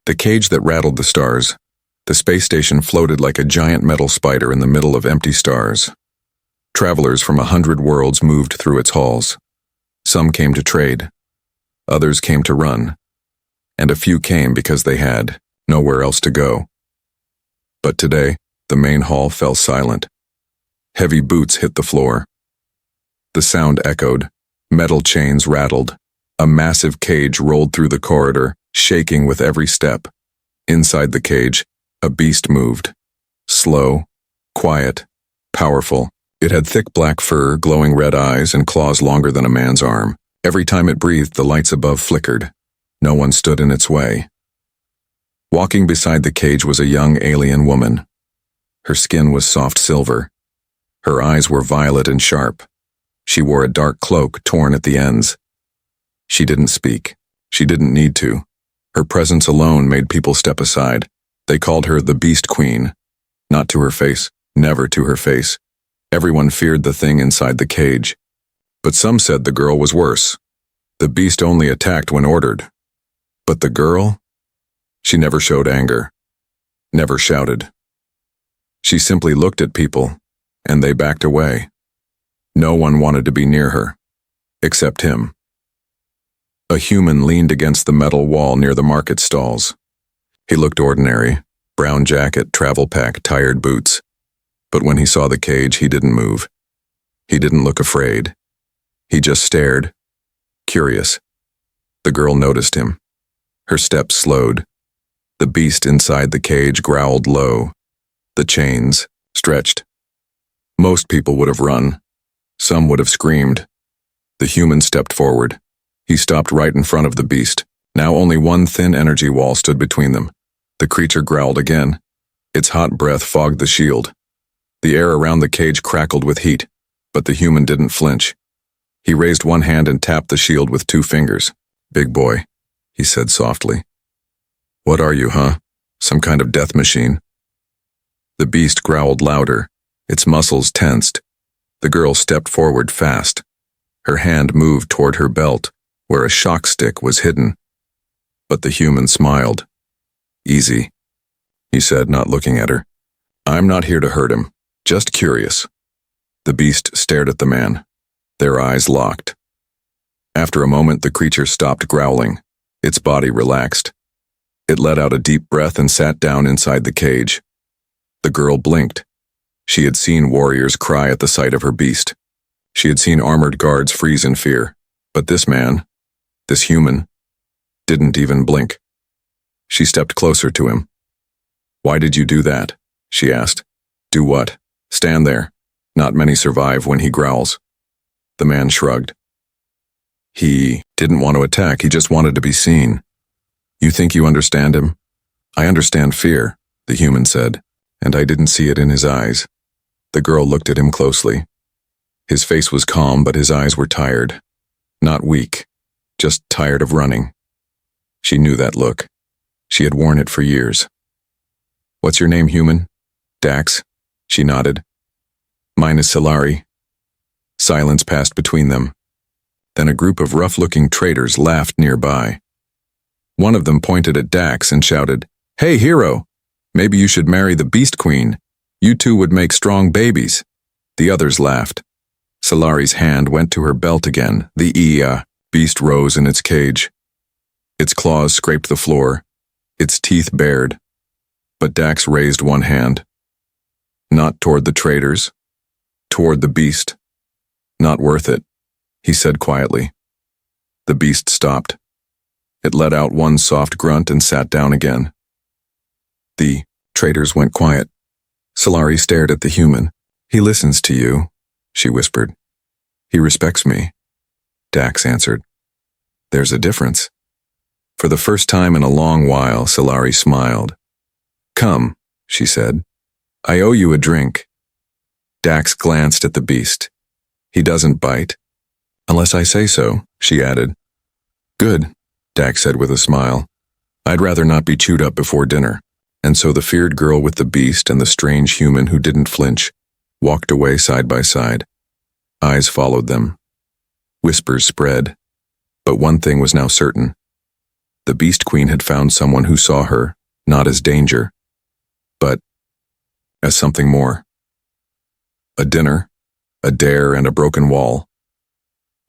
The cage that rattled the stars. The space station floated like a giant metal spider in the middle of empty stars. Travelers from 100 worlds moved through its halls. Some came to trade. Others came to run. And a few came because they had nowhere else to go. But today, the main hall fell silent. Heavy boots hit the floor. The sound echoed. Metal chains rattled. A massive cage rolled through the corridor, shaking with every step. Inside the cage, a beast moved. Slow, quiet, powerful. It had thick black fur, glowing red eyes, and claws longer than a man's arm. Every time it breathed, the lights above flickered. No one stood in its way. Walking beside the cage was a young alien woman. Her skin was soft silver. Her eyes were violet and sharp. She wore a dark cloak torn at the ends. She didn't speak. She didn't need to. Her presence alone made people step aside. They called her the Beast Queen. Not to her face, never to her face. Everyone feared the thing inside the cage. But some said the girl was worse. The beast only attacked when ordered. But the girl? She never showed anger. Never shouted. She simply looked at people, and they backed away. No one wanted to be near her, except him. A human leaned against the metal wall near the market stalls. He looked ordinary, brown jacket, travel pack, tired boots. But when he saw the cage, he didn't move. He didn't look afraid. He just stared, curious. The girl noticed him. Her steps slowed. The beast inside the cage growled low. The chains stretched. Most people would have run. Some would have screamed. The human stepped forward. He stopped right in front of the beast. Now only one thin energy wall stood between them. The creature growled again. Its hot breath fogged the shield. The air around the cage crackled with heat, but the human didn't flinch. He raised one hand and tapped the shield with 2 fingers. "Big boy," he said softly. "What are you, huh? Some kind of death machine?" The beast growled louder. Its muscles tensed. The girl stepped forward fast. Her hand moved toward her belt, where a shock stick was hidden. But the human smiled. "Easy," he said, not looking at her. "I'm not here to hurt him, just curious." The beast stared at the man. Their eyes locked. After a moment, the creature stopped growling. Its body relaxed. It let out a deep breath and sat down inside the cage. The girl blinked. She had seen warriors cry at the sight of her beast. She had seen armored guards freeze in fear. But this man, this human, didn't even blink. She stepped closer to him. "Why did you do that?" she asked. "Do what?" "Stand there. Not many survive when he growls." The man shrugged. "He didn't want to attack, he just wanted to be seen." "You think you understand him?" "I understand fear," the human said, and I didn't see it in his eyes. The girl looked at him closely. His face was calm, but his eyes were tired. Not weak, just tired of running. She knew that look. She had worn it for years. "What's your name, human?" "Dax." She nodded. "Mine is Solari." Silence passed between them. Then a group of rough-looking traders laughed nearby. One of them pointed at Dax and shouted, "Hey, hero! Maybe you should marry the Beast Queen. You two would make strong babies." The others laughed. Solari's hand went to her belt again. The beast rose in its cage. Its claws scraped the floor, its teeth bared. But Dax raised one hand. Not toward the traders, toward the beast. "Not worth it," he said quietly. The beast stopped. It let out one soft grunt and sat down again. The traders went quiet. Solari stared at the human. "He listens to you," she whispered. "He respects me," Dax answered. "There's a difference." For the first time in a long while, Solari smiled. "Come," she said. "I owe you a drink." Dax glanced at the beast. "He doesn't bite." "Unless I say so," she added. "Good," Dax said with a smile. "I'd rather not be chewed up before dinner." And so the feared girl with the beast and the strange human who didn't flinch walked away side by side. Eyes followed them. Whispers spread. But one thing was now certain. The Beast Queen had found someone who saw her, not as danger, but as something more. A dinner, a dare, and a broken wall.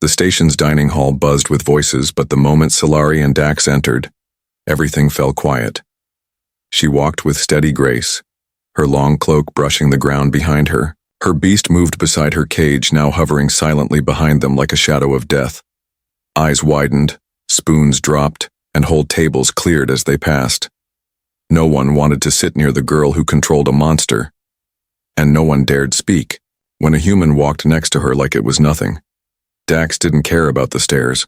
The station's dining hall buzzed with voices, but the moment Solari and Dax entered, everything fell quiet. She walked with steady grace, her long cloak brushing the ground behind her. Her beast moved beside her cage, now hovering silently behind them like a shadow of death. Eyes widened, spoons dropped, and whole tables cleared as they passed. No one wanted to sit near the girl who controlled a monster, and no one dared speak when a human walked next to her like it was nothing. Dax didn't care about the stairs.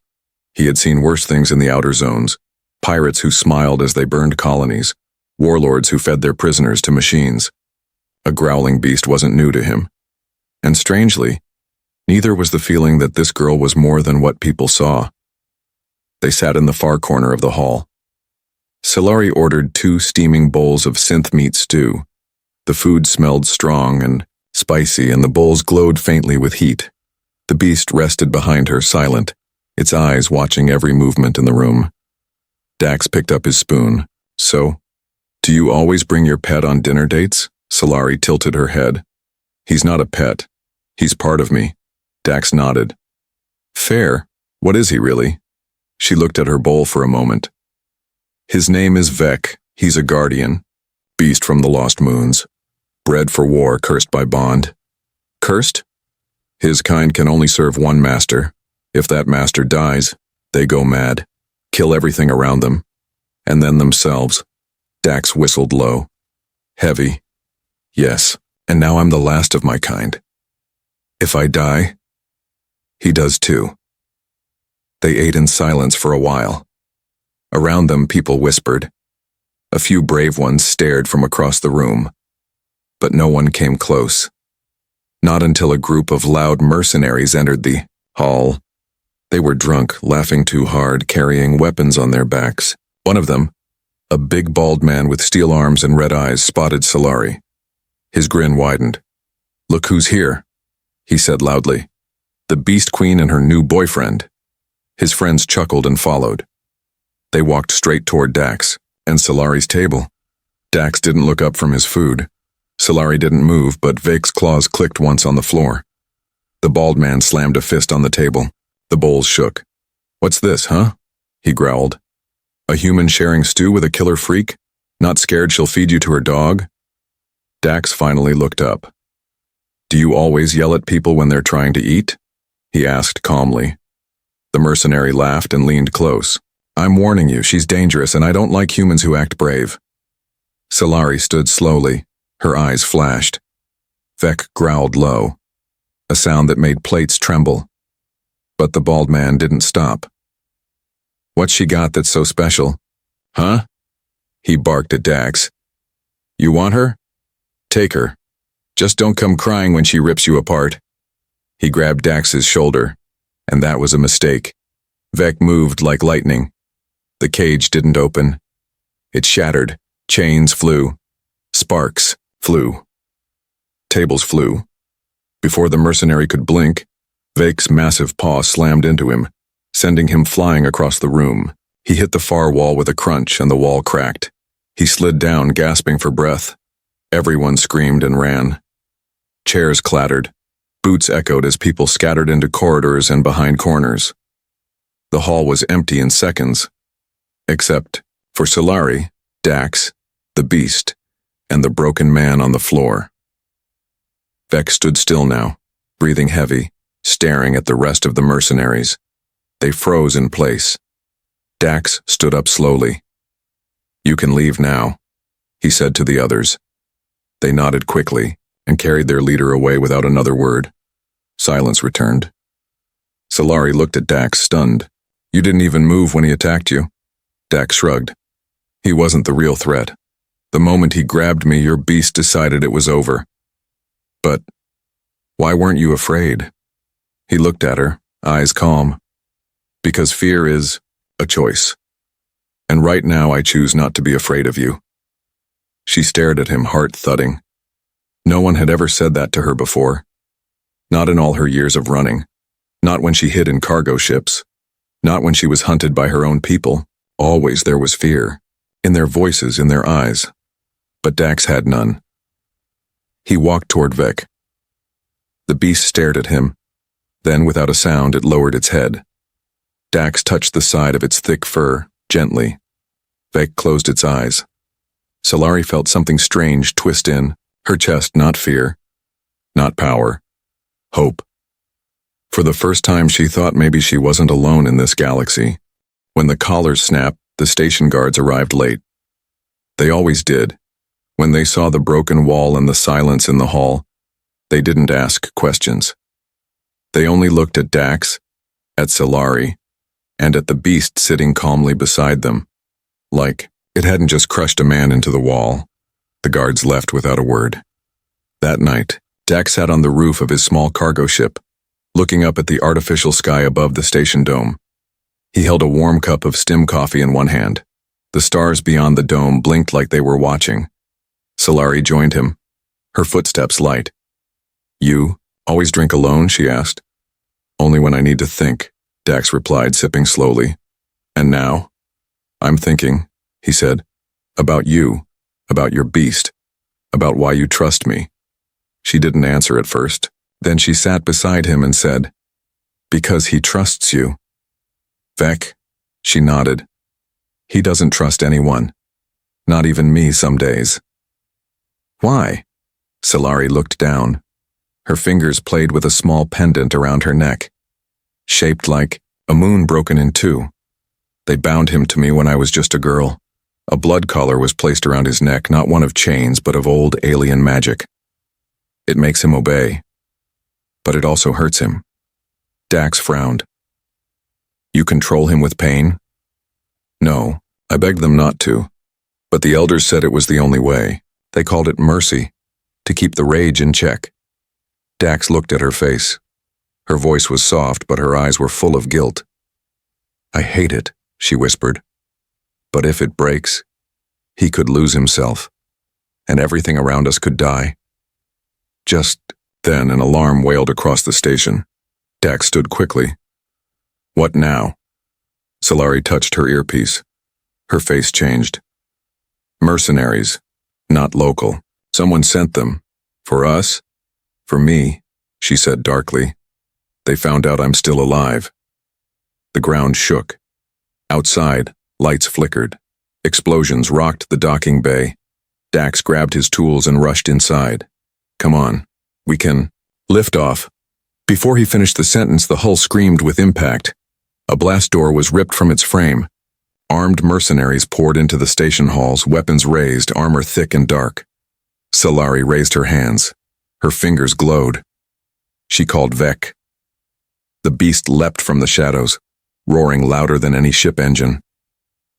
He had seen worse things in the outer zones, pirates who smiled as they burned colonies, warlords who fed their prisoners to machines. A growling beast wasn't new to him. And strangely, neither was the feeling that this girl was more than what people saw. They sat in the far corner of the hall. Solari ordered 2 steaming bowls of synth meat stew. The food smelled strong and spicy, and the bowls glowed faintly with heat. The beast rested behind her, silent, its eyes watching every movement in the room. Dax picked up his spoon. "So, do you always bring your pet on dinner dates?" Solari tilted her head. "He's not a pet. He's part of me." Dax nodded. "Fair. What is he really?" She looked at her bowl for a moment. "His name is Vec. He's a guardian. Beast from the Lost Moons. Bred for war, cursed by bond." "Cursed?" "His kind can only serve one master. If that master dies, they go mad, kill everything around them, and then themselves." Dax whistled low. "Heavy. Yes, and now I'm the last of my kind. If I die, he does too." They ate in silence for a while. Around them, people whispered. A few brave ones stared from across the room, but no one came close. Not until a group of loud mercenaries entered the hall. They were drunk, laughing too hard, carrying weapons on their backs. One of them, a big bald man with steel arms and red eyes, spotted Solari. His grin widened. "Look who's here," he said loudly. "The Beast Queen and her new boyfriend." His friends chuckled and followed. They walked straight toward Dax and Solari's table. Dax didn't look up from his food. Solari didn't move, but Vec's claws clicked once on the floor. The bald man slammed a fist on the table. The bowls shook. "What's this, huh?" he growled. "A human sharing stew with a killer freak? Not scared she'll feed you to her dog?" Dax finally looked up. "Do you always yell at people when they're trying to eat?" he asked calmly. The mercenary laughed and leaned close. "I'm warning you, she's dangerous, and I don't like humans who act brave." Solari stood slowly. Her eyes flashed. Vec growled low, a sound that made plates tremble. But the bald man didn't stop. "What's she got that's so special? Huh?" He barked at Dax. "You want her? Take her. Just don't come crying when she rips you apart." He grabbed Dax's shoulder, and that was a mistake. Vec moved like lightning. The cage didn't open. It shattered. Chains flew. Sparks flew. Tables flew. Before the mercenary could blink, Vec's massive paw slammed into him, sending him flying across the room. He hit the far wall with a crunch, and the wall cracked. He slid down, gasping for breath. Everyone screamed and ran. Chairs clattered. Boots echoed as people scattered into corridors and behind corners. The hall was empty in seconds, except for Solari, Dax, the beast, and the broken man on the floor. Vec stood still now, breathing heavy, staring at the rest of the mercenaries. They froze in place. Dax stood up slowly. "You can leave now," he said to the others. They nodded quickly and carried their leader away without another word. Silence returned. Solari looked at Dax, stunned. "You didn't even move when he attacked you." Dax shrugged. "He wasn't the real threat. The moment he grabbed me, your beast decided it was over." "But why weren't you afraid?" He looked at her, eyes calm. "Because fear is a choice. And right now I choose not to be afraid of you." She stared at him, heart thudding. No one had ever said that to her before. Not in all her years of running. Not when she hid in cargo ships. Not when she was hunted by her own people. Always there was fear. In their voices, in their eyes. But Dax had none. He walked toward Vec. The beast stared at him. Then, without a sound, it lowered its head. Dax touched the side of its thick fur, gently. Vec closed its eyes. Solari felt something strange twist in her chest, not fear, not power, hope. For the first time, she thought maybe she wasn't alone in this galaxy. When the collars snapped, the station guards arrived late. They always did. When they saw the broken wall and the silence in the hall, they didn't ask questions. They only looked at Dax, at Solari, and at the beast sitting calmly beside them. Like it hadn't just crushed a man into the wall. The guards left without a word. That night, Dax sat on the roof of his small cargo ship, looking up at the artificial sky above the station dome. He held a warm cup of stim coffee in one hand. The stars beyond the dome blinked like they were watching. Solari joined him, her footsteps light. "You always drink alone?" she asked. "Only when I need to think," Dax replied, sipping slowly. "And now?" "I'm thinking," he said, "about you, about your beast, about why you trust me." She didn't answer at first. Then she sat beside him and said, "Because he trusts you." "Vec?" She nodded. "He doesn't trust anyone. Not even me some days." "Why?" Solari looked down. Her fingers played with a small pendant around her neck, shaped like a moon broken in two. "They bound him to me when I was just a girl. A blood collar was placed around his neck, not one of chains, but of old alien magic. It makes him obey. But it also hurts him." Dax frowned. "You control him with pain?" "No, I begged them not to. But the elders said it was the only way. They called it mercy, to keep the rage in check." Dax looked at her face. Her voice was soft, but her eyes were full of guilt. "I hate it," she whispered. "But if it breaks, he could lose himself, and everything around us could die." Just then an alarm wailed across the station. Dax stood quickly. "What now?" Solari touched her earpiece. Her face changed. "Mercenaries, not local. Someone sent them. For us? For me," she said darkly. "They found out I'm still alive." The ground shook. Outside, lights flickered. Explosions rocked the docking bay. Dax grabbed his tools and rushed inside. "Come on, we can lift off." Before he finished the sentence, the hull screamed with impact. A blast door was ripped from its frame. Armed mercenaries poured into the station halls, weapons raised, armor thick and dark. Solari raised her hands. Her fingers glowed. She called Vec. The beast leapt from the shadows, roaring louder than any ship engine.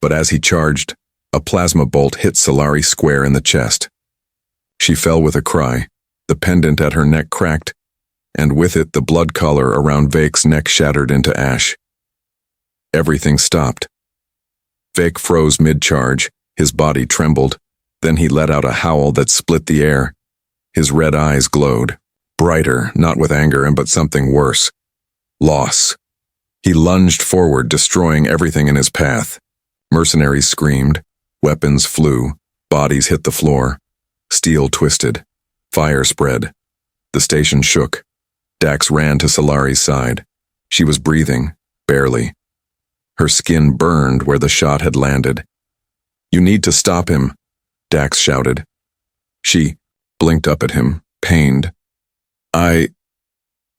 But as he charged, a plasma bolt hit Solari square in the chest. She fell with a cry. The pendant at her neck cracked, and with it the blood collar around Vec's neck shattered into ash. Everything stopped. Vec froze mid-charge, his body trembled, then he let out a howl that split the air. His red eyes glowed, brighter, not with anger, but something worse. Loss. He lunged forward, destroying everything in his path. Mercenaries screamed, weapons flew, bodies hit the floor. Steel twisted. Fire spread. The station shook. Dax ran to Solari's side. She was breathing, barely. Her skin burned where the shot had landed. "You need to stop him," Dax shouted. She blinked up at him, pained. "I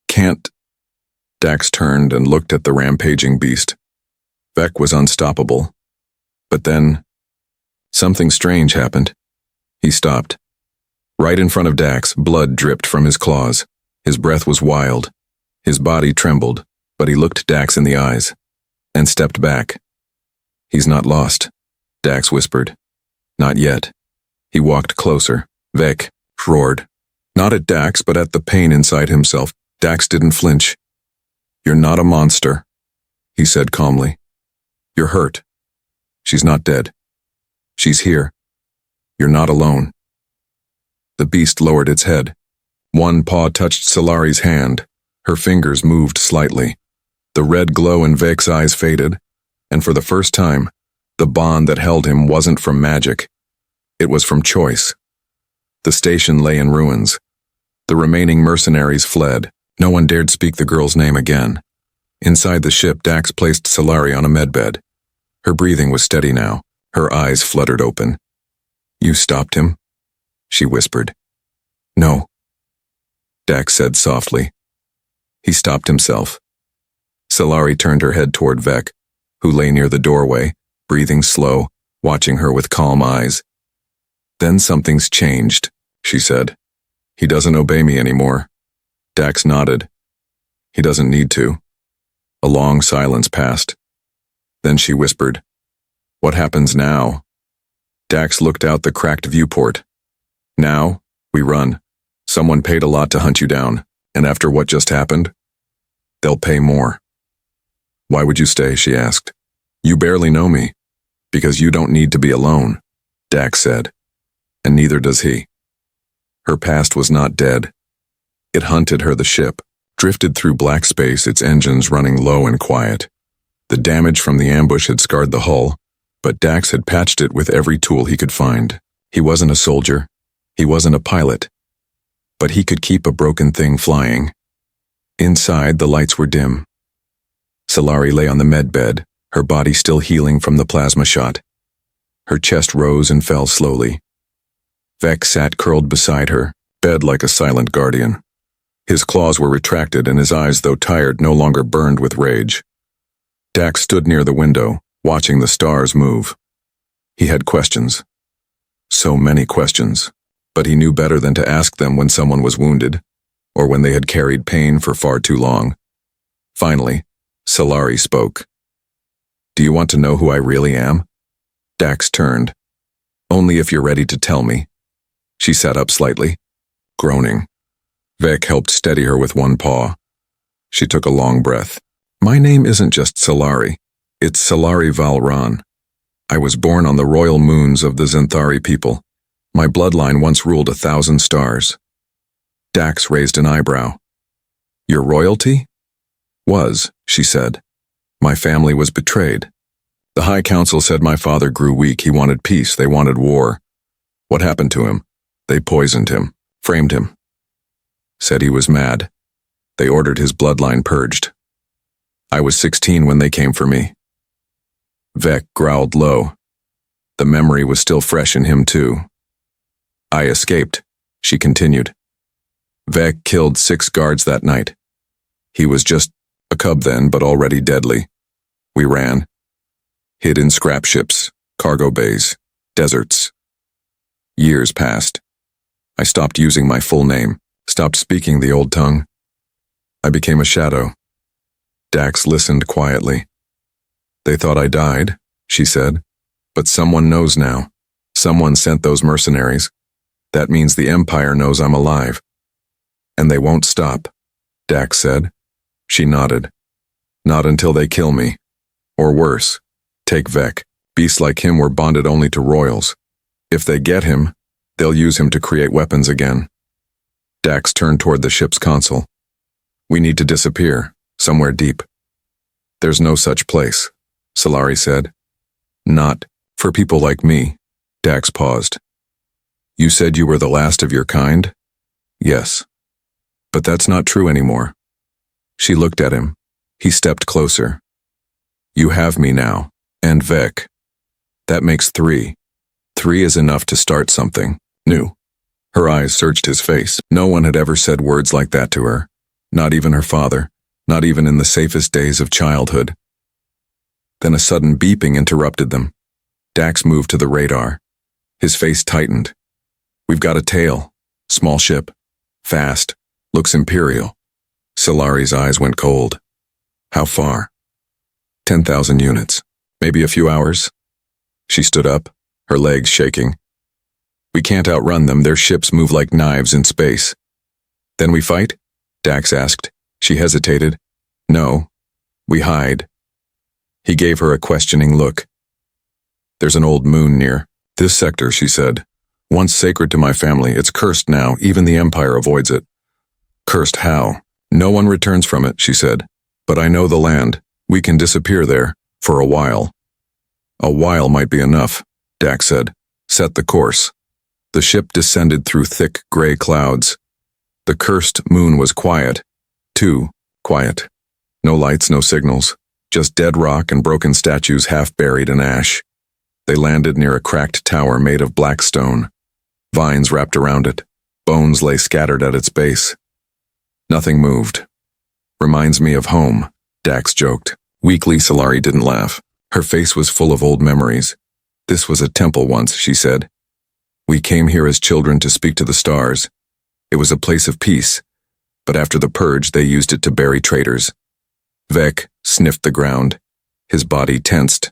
can't." Dax turned and looked at the rampaging beast. Vec was unstoppable. But then, something strange happened. He stopped. Right in front of Dax, blood dripped from his claws. His breath was wild. His body trembled, but he looked Dax in the eyes, and stepped back. "He's not lost," Dax whispered. "Not yet." He walked closer. Vec roared. Not at Dax, but at the pain inside himself. Dax didn't flinch. "You're not a monster," he said calmly. "You're hurt. She's not dead. She's here. You're not alone." The beast lowered its head. One paw touched Solari's hand. Her fingers moved slightly. The red glow in Vec's eyes faded, and for the first time, The bond that held him wasn't from magic. It was from choice. The station lay in ruins. The remaining mercenaries fled. No one dared speak the girl's name again. Inside the ship, Dax placed Solari on a medbed. Her breathing was steady now. Her eyes fluttered open. "You stopped him?" she whispered. "No," Dax said softly. He stopped himself. Solari turned her head toward Vec, who lay near the doorway, breathing slow, watching her with calm eyes. "Then something's changed," she said. "He doesn't obey me anymore." Dax nodded. "He doesn't need to." A long silence passed. Then she whispered, "What happens now?" Dax looked out the cracked viewport. "Now, we run. Someone paid a lot to hunt you down, and after what just happened, they'll pay more." "Why would you stay?" she asked. "You barely know me." "Because you don't need to be alone," Dax said. "And neither does he." Her past was not dead. It hunted her. The ship drifted through black space, its engines running low and quiet. The damage from the ambush had scarred the hull, but Dax had patched it with every tool he could find. He wasn't a soldier. He wasn't a pilot. But he could keep a broken thing flying. Inside, the lights were dim. Solari lay on the medbed, her body still healing from the plasma shot. Her chest rose and fell slowly. Vec sat curled beside her, bed like a silent guardian. His claws were retracted and his eyes, though tired, no longer burned with rage. Dax stood near the window, watching the stars move. He had questions. So many questions, but he knew better than to ask them when someone was wounded, or when they had carried pain for far too long. Finally, Solari spoke. "Do you want to know who I really am?" Dax turned. "Only if you're ready to tell me." She sat up slightly, groaning. Vec helped steady her with one paw. She took a long breath. "My name isn't just Solari. It's Solari Valran. I was born on the royal moons of the Xanthari people. My bloodline once ruled 1,000 stars." Dax raised an eyebrow. "Your royalty?" "Was," she said. "My family was betrayed. The High Council said my father grew weak. He wanted peace. They wanted war. What happened to him? They poisoned him, framed him. Said he was mad. They ordered his bloodline purged. I was 16 when they came for me." Vec growled low. The memory was still fresh in him too. "I escaped," she continued. "Vec killed 6 guards that night. He was just a cub then, but already deadly. We ran. Hid in scrap ships, cargo bays, deserts. Years passed. I stopped using my full name, stopped speaking the old tongue. I became a shadow." Dax listened quietly. "They thought I died," she said. "But someone knows now. Someone sent those mercenaries. That means the Empire knows I'm alive. And they won't stop," Dax said. She nodded. "Not until they kill me. Or worse. Take Vec. Beasts like him were bonded only to royals. If they get him, they'll use him to create weapons again." Dax turned toward the ship's console. "We need to disappear, somewhere deep." "There's no such place," Solari said. "Not for people like me." Dax paused. "You said you were the last of your kind?" "Yes. But that's not true anymore." She looked at him. He stepped closer. "You have me now, and Vec. That makes 3. 3 is enough to start something new." Her eyes searched his face. No one had ever said words like that to her. Not even her father. Not even in the safest days of childhood. Then a sudden beeping interrupted them. Dax moved to the radar. His face tightened. "We've got a tail. Small ship. Fast. Looks imperial." Solari's eyes went cold. "How far?" 10,000 units. Maybe a few hours." She stood up, her legs shaking. "We can't outrun them. Their ships move like knives in space." "Then we fight?" Dax asked. She hesitated. "No. We hide." He gave her a questioning look. "There's an old moon near this sector," she said. "Once sacred to my family. It's cursed now. Even the Empire avoids it." "Cursed how?" "No one returns from it," she said. "But I know the land. We can disappear there. For a while." A while might be enough, Dax said. Set the course. The ship descended through thick gray clouds. The cursed moon was quiet. Too quiet. No lights, no signals. Just dead rock and broken statues half buried in ash. They landed near a cracked tower made of black stone. Vines wrapped around it. Bones lay scattered at its base. Nothing moved. Reminds me of home, Dax joked. Weakly, Solari didn't laugh. Her face was full of old memories. This was a temple once, she said. We came here as children to speak to the stars. It was a place of peace, but after the purge they used it to bury traitors. Vec sniffed the ground. His body tensed.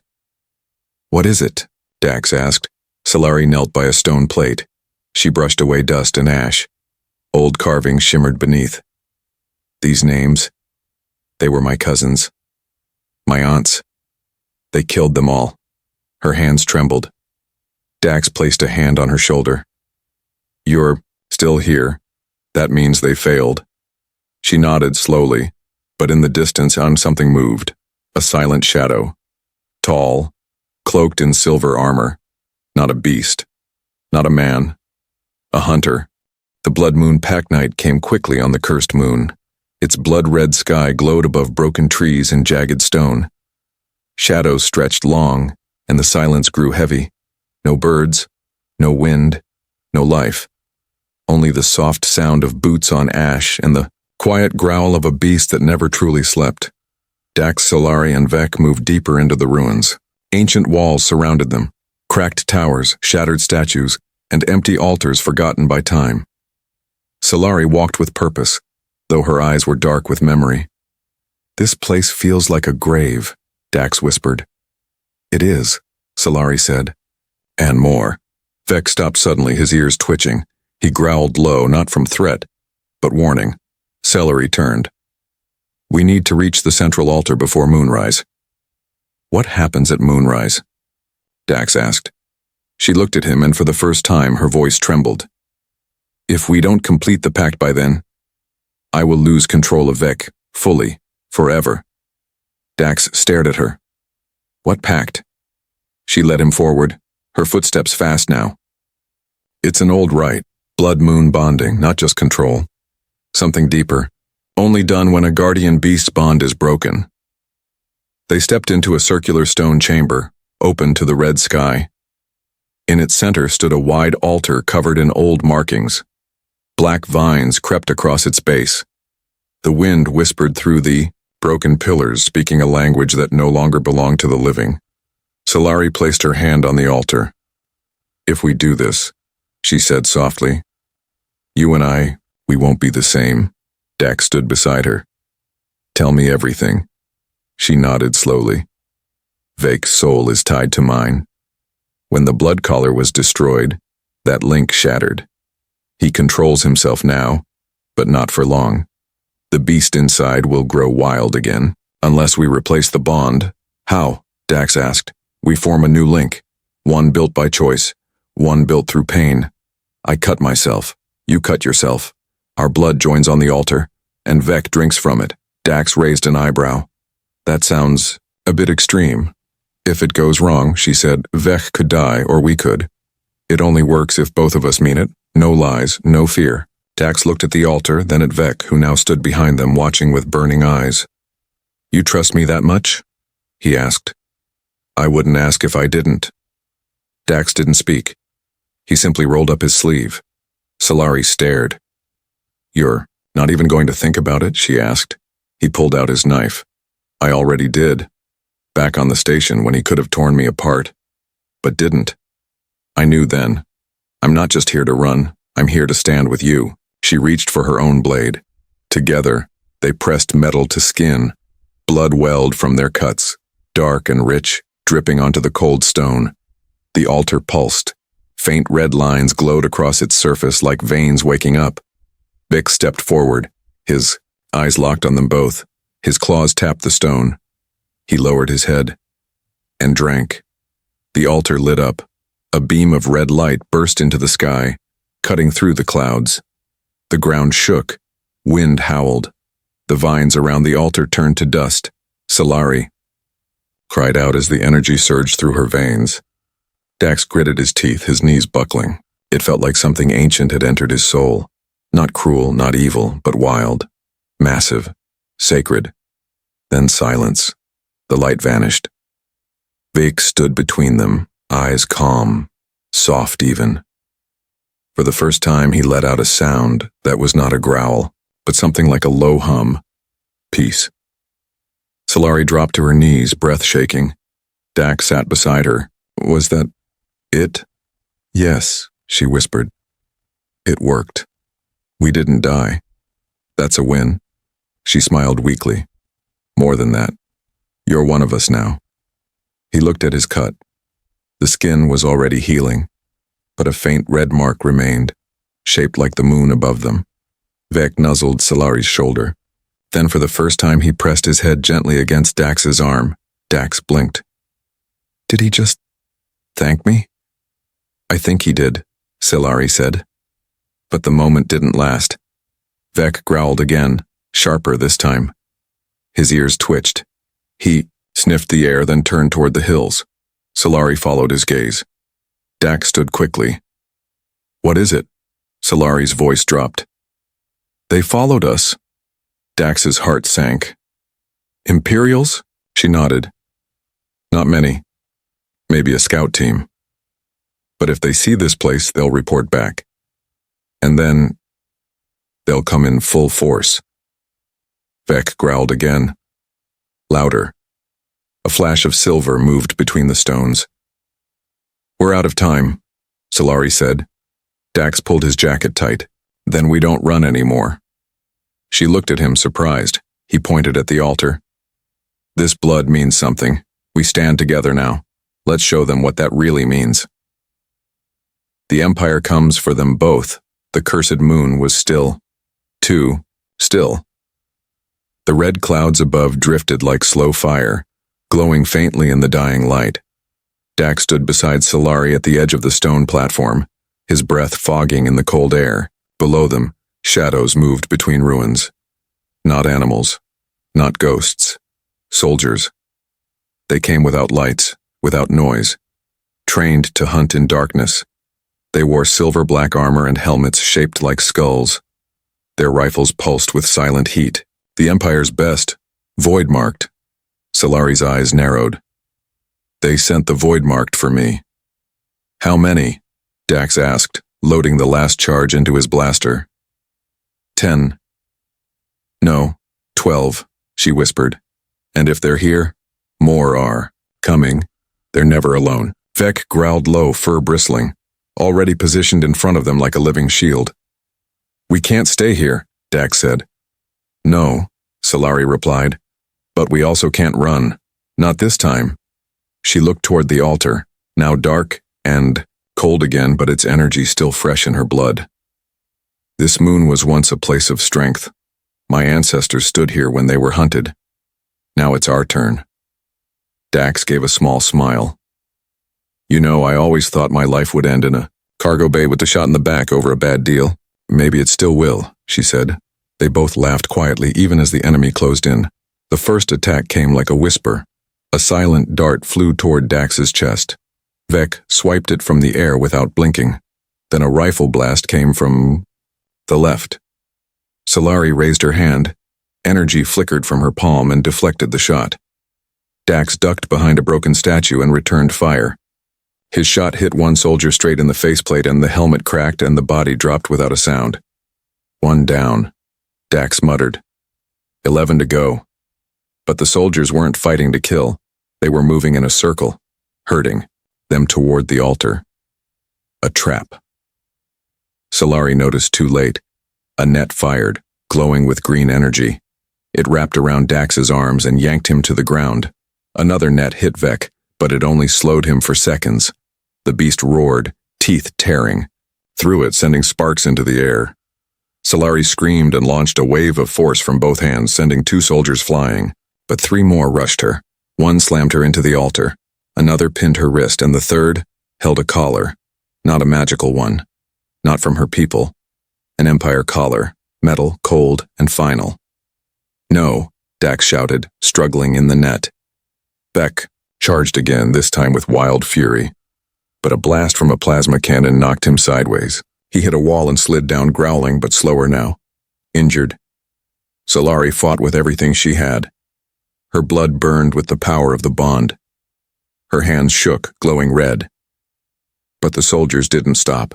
What is it? Dax asked. Solari knelt by a stone plate. She brushed away dust and ash. Old carvings shimmered beneath. These names, they were my cousins. My aunts. They killed them all. Her hands trembled. Dax placed a hand on her shoulder. You're still here. That means they failed. She nodded slowly, but in the distance something moved. A silent shadow. Tall, cloaked in silver armor. Not a beast. Not a man. A hunter. The blood moon pack night came quickly on the cursed moon. Its blood-red sky glowed above broken trees and jagged stone. Shadows stretched long, and the silence grew heavy. No birds, no wind, no life. Only the soft sound of boots on ash and the quiet growl of a beast that never truly slept. Dax, Solari, and Vec moved deeper into the ruins. Ancient walls surrounded them, cracked towers, shattered statues, and empty altars forgotten by time. Solari walked with purpose, though her eyes were dark with memory. This place feels like a grave, Dax whispered. It is, Solari said. And more. Vec stopped suddenly, his ears twitching. He growled low, not from threat, but warning. Celery turned. We need to reach the central altar before moonrise. What happens at moonrise? Dax asked. She looked at him, and for the first time her voice trembled. If we don't complete the pact by then, I will lose control of Vec, fully, forever. Dax stared at her. What pact? She led him forward, her footsteps fast now. It's an old rite, blood-moon bonding, not just control. Something deeper, only done when a guardian-beast bond is broken. They stepped into a circular stone chamber, open to the red sky. In its center stood a wide altar covered in old markings. Black vines crept across its base. The wind whispered through the broken pillars, speaking a language that no longer belonged to the living. Solari placed her hand on the altar. If we do this, she said softly, you and I, we won't be the same. Dax stood beside her. Tell me everything. She nodded slowly. Vec's soul is tied to mine. When the blood collar was destroyed, that link shattered. He controls himself now, but not for long. The beast inside will grow wild again, unless we replace the bond. How? Dax asked. We form a new link, one built by choice, one built through pain. I cut myself, you cut yourself. Our blood joins on the altar, and Vec drinks from it. Dax raised an eyebrow. That sounds a bit extreme. If it goes wrong, she said, Vec could die, or we could. It only works if both of us mean it. No lies, no fear. Dax looked at the altar, then at Vec, who now stood behind them, watching with burning eyes. You trust me that much? He asked. I wouldn't ask if I didn't. Dax didn't speak. He simply rolled up his sleeve. Solari stared. You're not even going to think about it? She asked. He pulled out his knife. I already did. Back on the station when he could have torn me apart. But didn't. I knew then. I'm not just here to run. I'm here to stand with you. She reached for her own blade. Together, they pressed metal to skin. Blood welled from their cuts, dark and rich, dripping onto the cold stone. The altar pulsed. Faint red lines glowed across its surface like veins waking up. Vec stepped forward, his eyes locked on them both. His claws tapped the stone. He lowered his head and drank. The altar lit up. A beam of red light burst into the sky, cutting through the clouds. The ground shook. Wind howled. The vines around the altar turned to dust. Solari. cried out as the energy surged through her veins. Dax gritted his teeth, his knees buckling. It felt like something ancient had entered his soul. Not cruel, not evil, but wild, massive, sacred. Then silence. The light vanished. Vake stood between them, eyes calm, soft even. For the first time, he let out a sound that was not a growl, but something like a low hum. Peace. Solari dropped to her knees, breath shaking. Dax sat beside her. Was that it? Yes, she whispered. It worked. We didn't die. That's a win. She smiled weakly. More than that. You're one of us now. He looked at his cut. The skin was already healing, but a faint red mark remained, shaped like the moon above them. Vec nuzzled Solari's shoulder. Then for the first time he pressed his head gently against Dax's arm. Dax blinked. Did he just thank me? I think he did, Solari said. But the moment didn't last. Vec growled again, sharper this time. His ears twitched. He sniffed the air, then turned toward the hills. Solari followed his gaze. Dax stood quickly. What is it? Solari's voice dropped. They followed us. Dax's heart sank. Imperials? She nodded. Not many. Maybe a scout team. But if they see this place, they'll report back. And then they'll come in full force. Vec growled again. Louder. A flash of silver moved between the stones. We're out of time, Solari said. Dax pulled his jacket tight. Then we don't run anymore. She looked at him, surprised. He pointed at the altar. This blood means something. We stand together now. Let's show them what that really means. The Empire comes for them both. The cursed moon was still. Too still. The red clouds above drifted like slow fire, glowing faintly in the dying light. Dax stood beside Solari at the edge of the stone platform, his breath fogging in the cold air. Below them, shadows moved between ruins. Not animals, not ghosts, soldiers. They came without lights, without noise, trained to hunt in darkness. They wore silver-black armor and helmets shaped like skulls. Their rifles pulsed with silent heat. The Empire's best, void-marked. Solari's eyes narrowed. They sent the void-marked for me. How many? Dax asked, loading the last charge into his blaster. 10. No, 12, she whispered. And if they're here, more are. Coming. They're never alone. Vec growled low, fur bristling, already positioned in front of them like a living shield. We can't stay here, Dax said. No, Solari replied. But we also can't run. Not this time. She looked toward the altar, now dark and cold again, but its energy still fresh in her blood. This moon was once a place of strength. My ancestors stood here when they were hunted. Now it's our turn. Dax gave a small smile. You know, I always thought my life would end in a cargo bay with a shot in the back over a bad deal. Maybe it still will, she said. They both laughed quietly even as the enemy closed in. The first attack came like a whisper. A silent dart flew toward Dax's chest. Vec swiped it from the air without blinking. Then a rifle blast came from the left. Solari raised her hand. Energy flickered from her palm and deflected the shot. Dax ducked behind a broken statue and returned fire. His shot hit one soldier straight in the faceplate and the helmet cracked and the body dropped without a sound. One down, Dax muttered. 11 to go. But the soldiers weren't fighting to kill. They were moving in a circle, herding them toward the altar. A trap. Solari noticed too late. A net fired, glowing with green energy. It wrapped around Dax's arms and yanked him to the ground. Another net hit Vec, but it only slowed him for seconds. The beast roared, teeth tearing, threw it, sending sparks into the air. Solari screamed and launched a wave of force from both hands, sending 2 soldiers flying. But 3 more rushed her. One slammed her into the altar. Another pinned her wrist, and the third held a collar. Not a magical one. Not from her people. An Empire collar, metal, cold, and final. No, Dax shouted, struggling in the net. Vec, charged again, this time with wild fury. But a blast from a plasma cannon knocked him sideways. He hit a wall and slid down, growling, but slower now. Injured. Solari fought with everything she had. Her blood burned with the power of the bond. Her hands shook, glowing red. But the soldiers didn't stop.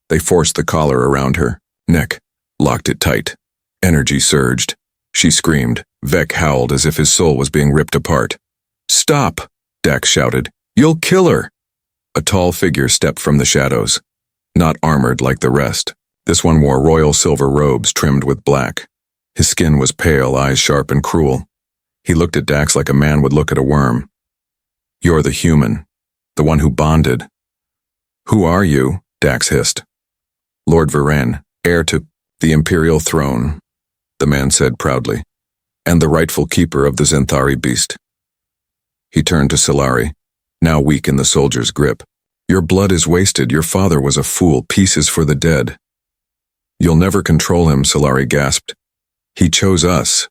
They forced the collar around her neck, locked it tight. Energy surged. She screamed. Vec howled as if his soul was being ripped apart. "Stop!" Dax shouted. "You'll kill her!" A tall figure stepped from the shadows. Not armored like the rest. This one wore royal silver robes trimmed with black. His skin was pale, eyes sharp and cruel. He looked at Dax like a man would look at a worm. "You're the human. The one who bonded." "Who are you?" Dax hissed. "Lord Varen, heir to the Imperial throne," the man said proudly, "and the rightful keeper of the Zenthari beast." He turned to Solari, now weak in the soldier's grip. "Your blood is wasted. Your father was a fool. Pieces for the dead." "You'll never control him," Solari gasped. "He chose us."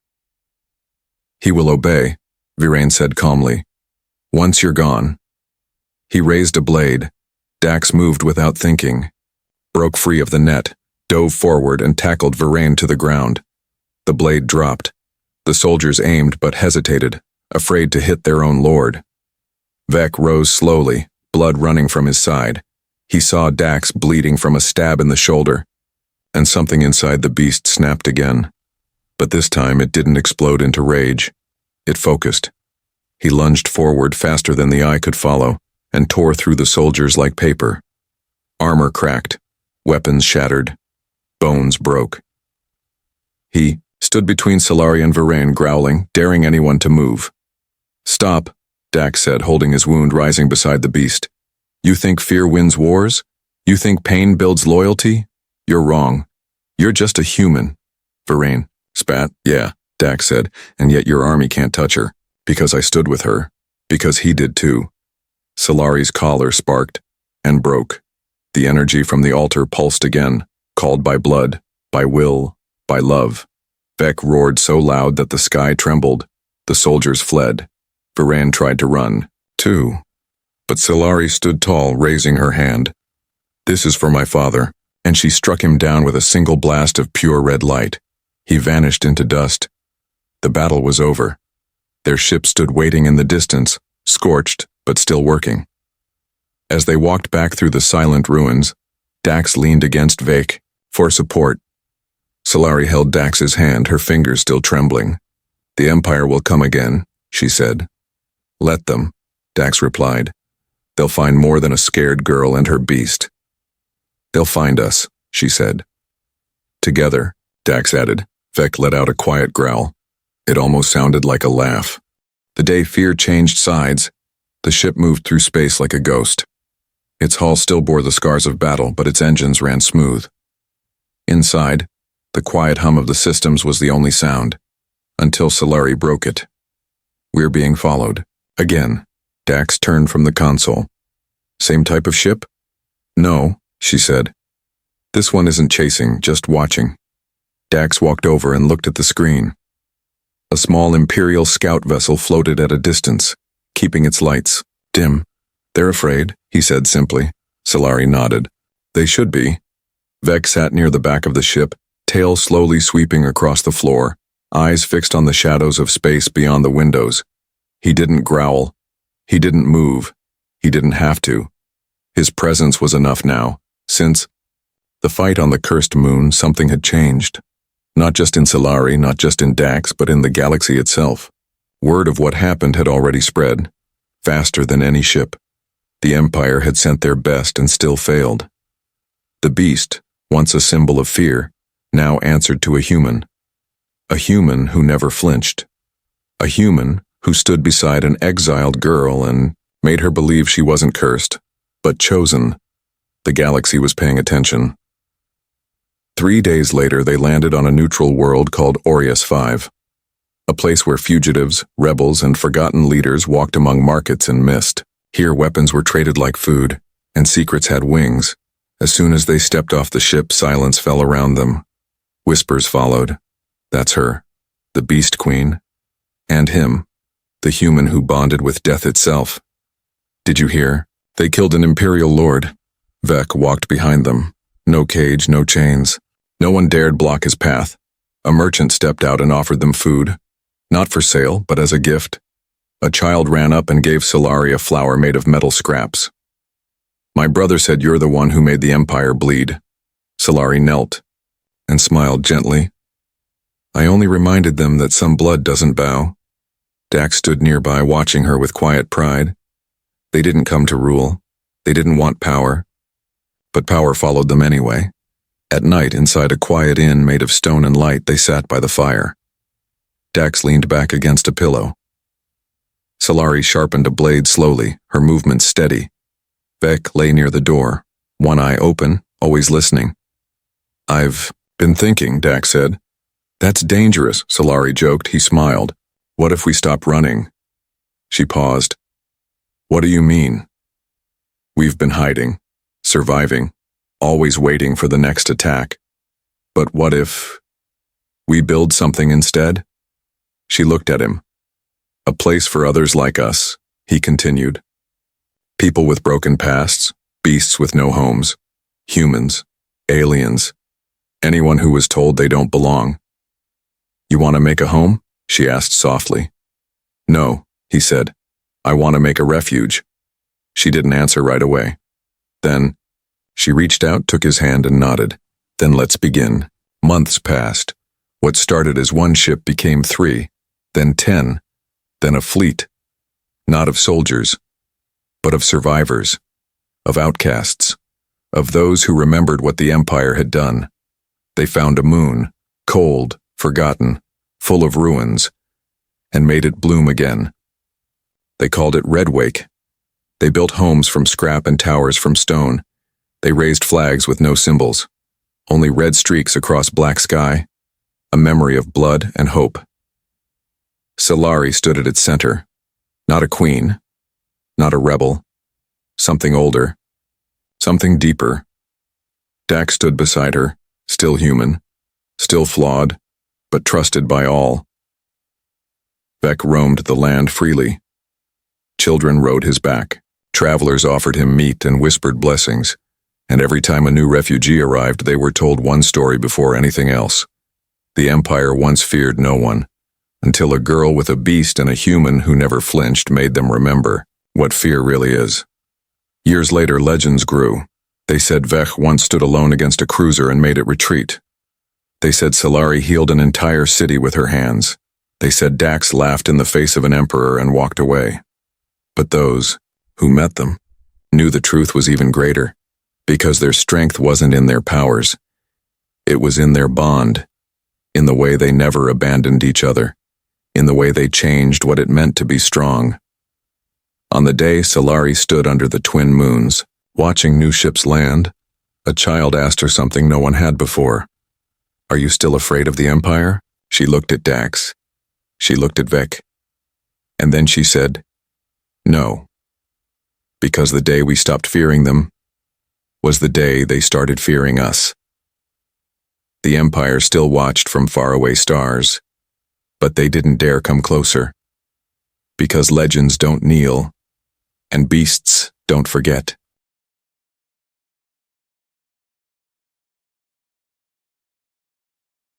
"He will obey," Virain said calmly. "Once you're gone." He raised a blade. Dax moved without thinking, broke free of the net, dove forward and tackled Virain to the ground. The blade dropped. The soldiers aimed but hesitated, afraid to hit their own lord. Vec rose slowly, blood running from his side. He saw Dax bleeding from a stab in the shoulder, and something inside the beast snapped again. But this time it didn't explode into rage. It focused. He lunged forward faster than the eye could follow, and tore through the soldiers like paper. Armor cracked, weapons shattered, bones broke. He stood between Solari and Virain, growling, daring anyone to move. "Stop," Dax said, holding his wound, rising beside the beast. "You think fear wins wars? You think pain builds loyalty? You're wrong. You're just a human." Virain spat. "Yeah," Dax said, "and yet your army can't touch her. Because I stood with her. Because he did too." Solari's collar sparked and broke. The energy from the altar pulsed again, called by blood, by will, by love. Vec roared so loud that the sky trembled. The soldiers fled. Virain tried to run, too. But Solari stood tall, raising her hand. "This is for my father," and she struck him down with a single blast of pure red light. He vanished into dust. The battle was over. Their ship stood waiting in the distance, scorched, but still working. As they walked back through the silent ruins, Dax leaned against Vec for support. Solari held Dax's hand, her fingers still trembling. "The Empire will come again," she said. "Let them," Dax replied. "They'll find more than a scared girl and her beast." "They'll find us," she said. "Together," Dax added. Vec let out a quiet growl. It almost sounded like a laugh. The day fear changed sides, the ship moved through space like a ghost. Its hull still bore the scars of battle, but its engines ran smooth. Inside, the quiet hum of the systems was the only sound, until Solari broke it. "We're being followed." Again, Dax turned from the console. "Same type of ship?" "No," she said. "This one isn't chasing, just watching." Dax walked over and looked at the screen. A small Imperial scout vessel floated at a distance, keeping its lights dim. "They're afraid," he said simply. Solari nodded. "They should be." Vec sat near the back of the ship, tail slowly sweeping across the floor, eyes fixed on the shadows of space beyond the windows. He didn't growl. He didn't move. He didn't have to. His presence was enough now. Since the fight on the cursed moon, something had changed. Not just in Solari, not just in Dax, but in the galaxy itself. Word of what happened had already spread, faster than any ship. The Empire had sent their best and still failed. The beast, once a symbol of fear, now answered to a human. A human who never flinched. A human who stood beside an exiled girl and made her believe she wasn't cursed, but chosen. The galaxy was paying attention. 3 days later, they landed on a neutral world called Orius 5, a place where fugitives, rebels, and forgotten leaders walked among markets and mist. Here, weapons were traded like food, and secrets had wings. As soon as they stepped off the ship, silence fell around them. Whispers followed. "That's her, the Beast Queen, and him, the human who bonded with death itself. Did you hear? They killed an imperial lord. Vec walked behind them. No cage, no chains. No one dared block his path. A merchant stepped out and offered them food. Not for sale, but as a gift. A child ran up and gave Solari a flower made of metal scraps. My brother said you're the one who made the Empire bleed. Solari knelt and smiled gently. I only reminded them that some blood doesn't bow. Dax stood nearby, watching her with quiet pride. They didn't come to rule. They didn't want power. But power followed them anyway. At night, inside a quiet inn made of stone and light, they sat by the fire. Dax leaned back against a pillow. Solari sharpened a blade slowly, her movements steady. Vec lay near the door, one eye open, always listening. I've been thinking, Dax said. That's dangerous, Solari joked. He smiled. What if we stop running? She paused. What do you mean? We've been hiding, surviving, always waiting for the next attack. But what if we build something instead? She looked at him. A place for others like us, he continued. People with broken pasts, beasts with no homes, humans, aliens, anyone who was told they don't belong. You want to make a home? She asked softly. No, he said. I want to make a refuge. She didn't answer right away. Then, she reached out, took his hand and nodded. Then let's begin. Months passed. What started as one ship became 3, then 10, then a fleet. Not of soldiers, but of survivors, of outcasts, of those who remembered what the Empire had done. They found a moon, cold, forgotten, full of ruins, and made it bloom again. They called it Redwake. They built homes from scrap and towers from stone. They raised flags with no symbols, only red streaks across black sky, a memory of blood and hope. Solari stood at its center, not a queen, not a rebel, something older, something deeper. Dax stood beside her, still human, still flawed, but trusted by all. Vec roamed the land freely. Children rode his back. Travelers offered him meat and whispered blessings, and every time a new refugee arrived, they were told one story before anything else. The Empire once feared no one, until a girl with a beast and a human who never flinched made them remember what fear really is. Years later, legends grew. They said Vec once stood alone against a cruiser and made it retreat. They said Solari healed an entire city with her hands. They said Dax laughed in the face of an emperor and walked away. But those who met them knew the truth was even greater, because their strength wasn't in their powers. It was in their bond, in the way they never abandoned each other, in the way they changed what it meant to be strong. On the day Solari stood under the twin moons, watching new ships land, a child asked her something no one had before. Are you still afraid of the Empire? She looked at Dax. She looked at Vec. And then she said, no. Because the day we stopped fearing them was the day they started fearing us. The Empire still watched from faraway stars, but they didn't dare come closer. Because legends don't kneel, and beasts don't forget.